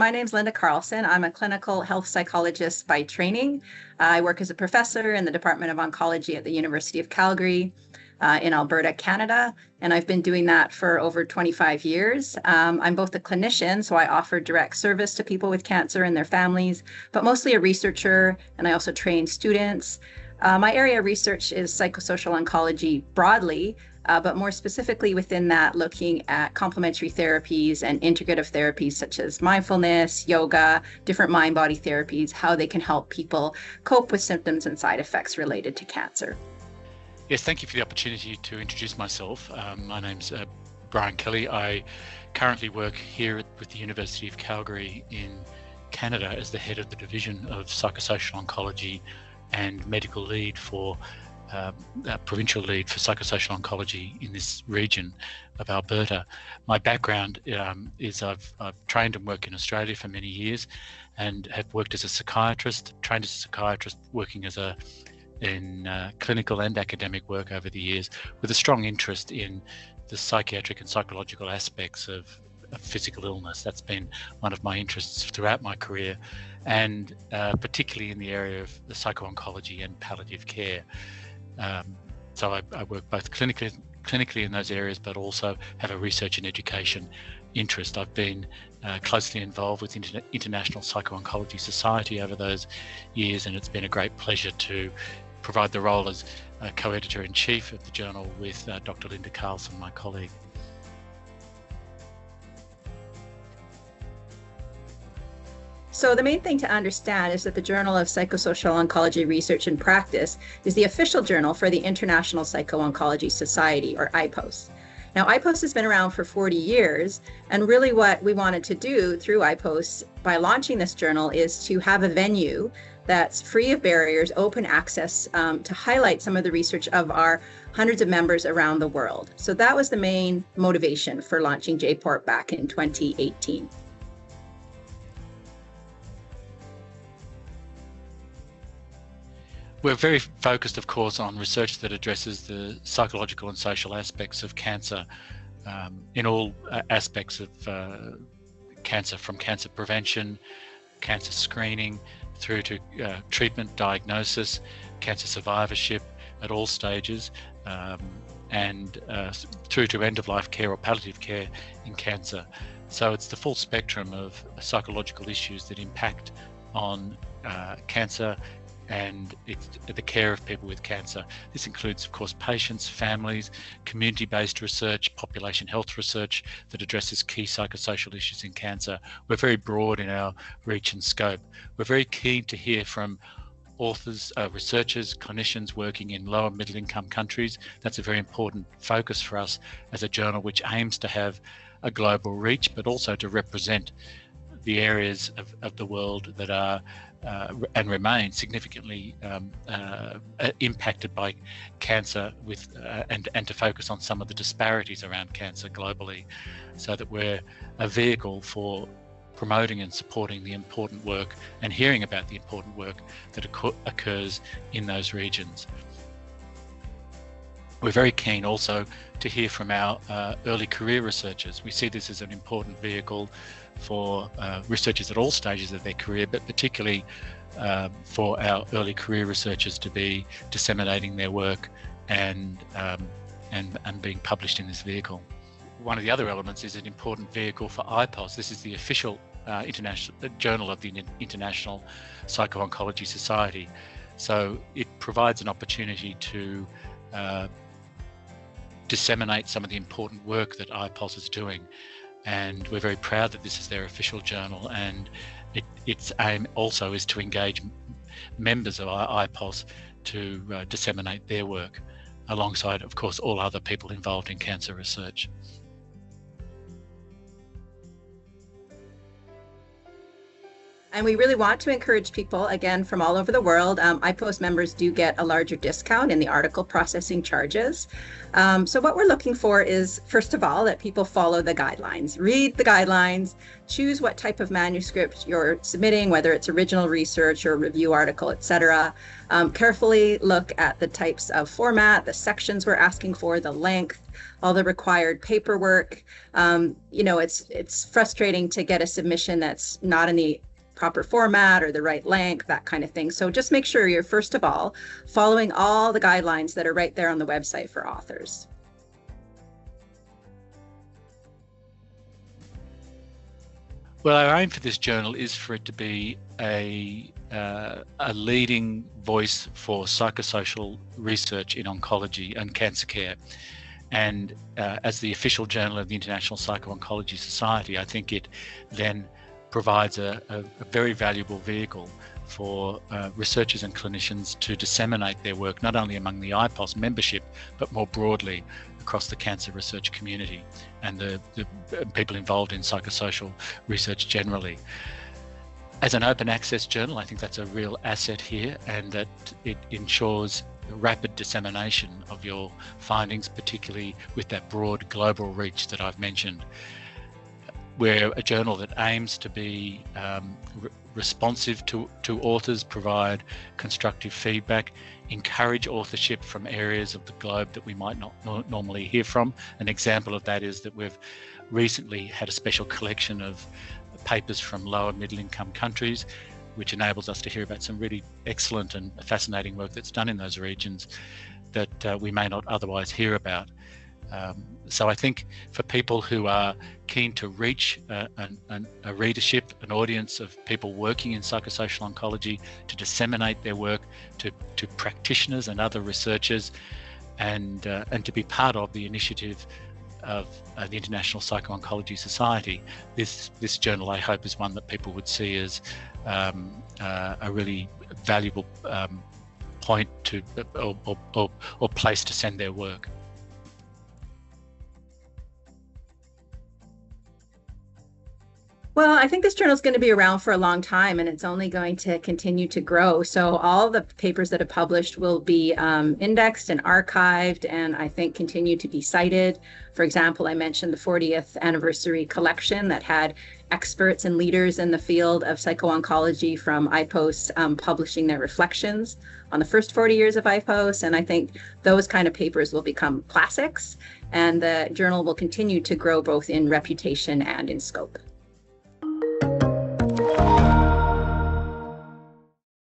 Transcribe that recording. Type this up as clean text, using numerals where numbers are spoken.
my name's Linda Carlson. I'm a clinical health psychologist by training. I work as a professor in the Department of Oncology at the University of Calgary in Alberta, Canada, and I've been doing that for over 25 years. I'm both a clinician, so I offer direct service to people with cancer and their families, but mostly a researcher, and I also train students. My area of research is psychosocial oncology broadly, but more specifically within that, looking at complementary therapies and integrative therapies such as mindfulness, yoga, different mind-body therapies, how they can help people cope with symptoms and side effects related to cancer. Yes, thank you for the opportunity to introduce myself. My name's Brian Kelly. I currently work here with the University of Calgary in Canada as the head of the Division of Psychosocial Oncology and medical lead for provincial lead for psychosocial oncology in this region of Alberta. My background is I've trained and worked in Australia for many years and have worked as a psychiatrist, trained as a psychiatrist, working as in clinical and academic work over the years, with a strong interest in the psychiatric and psychological aspects of physical illness. That's been one of my interests throughout my career, and particularly in the area of the psycho-oncology and palliative care. So I work both clinically in those areas, but also have a research and education interest. I've been closely involved with International Psycho-Oncology Society over those years, and it's been a great pleasure to provide the role as co-editor-in-chief of the journal with Dr. Linda Carlson, my colleague. So the main thing to understand is that the Journal of Psychosocial Oncology Research and Practice is the official journal for the International Psycho-Oncology Society, or IPOS. Now, IPOS has been around for 40 years, and really what we wanted to do through IPOS by launching this journal is to have a venue that's free of barriers, open access, to highlight some of the research of our hundreds of members around the world. So that was the main motivation for launching JPORT back in 2018. We're very focused, of course, on research that addresses the psychological and social aspects of cancer in all aspects of cancer, from cancer prevention, cancer screening, through to treatment, diagnosis, cancer survivorship at all stages, and through to end-of-life care or palliative care in cancer. So it's the full spectrum of psychological issues that impact on cancer and the care of people with cancer. This includes, of course, patients, families, community-based research, population health research that addresses key psychosocial issues in cancer. We're very broad in our reach and scope. We're very keen to hear from authors, researchers, clinicians working in lower middle income countries. That's a very important focus for us as a journal which aims to have a global reach, but also to represent the areas of the world that are and remain significantly impacted by cancer, and to focus on some of the disparities around cancer globally, so that we're a vehicle for promoting and supporting the important work and hearing about the important work that occurs in those regions. We're very keen also to hear from our early career researchers. We see this as an important vehicle for researchers at all stages of their career, but particularly for our early career researchers to be disseminating their work and being published in this vehicle. One of the other elements is an important vehicle for IPOS. This is the official international journal of the International Psycho-Oncology Society. So it provides an opportunity to disseminate some of the important work that IPOS is doing. And we're very proud that this is their official journal, and its aim also is to engage members of our IPOS to disseminate their work alongside, of course, all other people involved in cancer research. And we really want to encourage people, again, from all over the world. IPOS members do get a larger discount in the article processing charges. So what we're looking for is, first of all, that people follow the guidelines, read the guidelines, choose what type of manuscript you're submitting, whether it's original research or review article, etc. Carefully look at the types of format, the sections we're asking for, the length, all the required paperwork. It's frustrating to get a submission that's not in the proper format or the right length, that kind of thing. So just make sure you're, first of all, following all the guidelines that are right there on the website for authors. Well, our aim for this journal is for it to be a leading voice for psychosocial research in oncology and cancer care. And as the official journal of the International Psycho-Oncology Society, I think it then provides a very valuable vehicle for researchers and clinicians to disseminate their work, not only among the IPOS membership, but more broadly across the cancer research community and the people involved in psychosocial research generally. As an open access journal, I think that's a real asset here, and that it ensures rapid dissemination of your findings, particularly with that broad global reach that I've mentioned. We're a journal that aims to be responsive to authors, provide constructive feedback, encourage authorship from areas of the globe that we might not normally hear from. An example of that is that we've recently had a special collection of papers from lower middle income countries, which enables us to hear about some really excellent and fascinating work that's done in those regions that we may not otherwise hear about. So I think for people who are keen to reach a readership, an audience of people working in psychosocial oncology, to disseminate their work to practitioners and other researchers, and to be part of the initiative of the International Psycho-Oncology Society, this journal, I hope, is one that people would see as a really valuable point to or place to send their work. Well, I think this journal is going to be around for a long time, and it's only going to continue to grow. So all the papers that are published will be indexed and archived, and I think continue to be cited. For example, I mentioned the 40th anniversary collection that had experts and leaders in the field of psycho-oncology from IPOS publishing their reflections on the first 40 years of IPOS. And I think those kind of papers will become classics, and the journal will continue to grow both in reputation and in scope.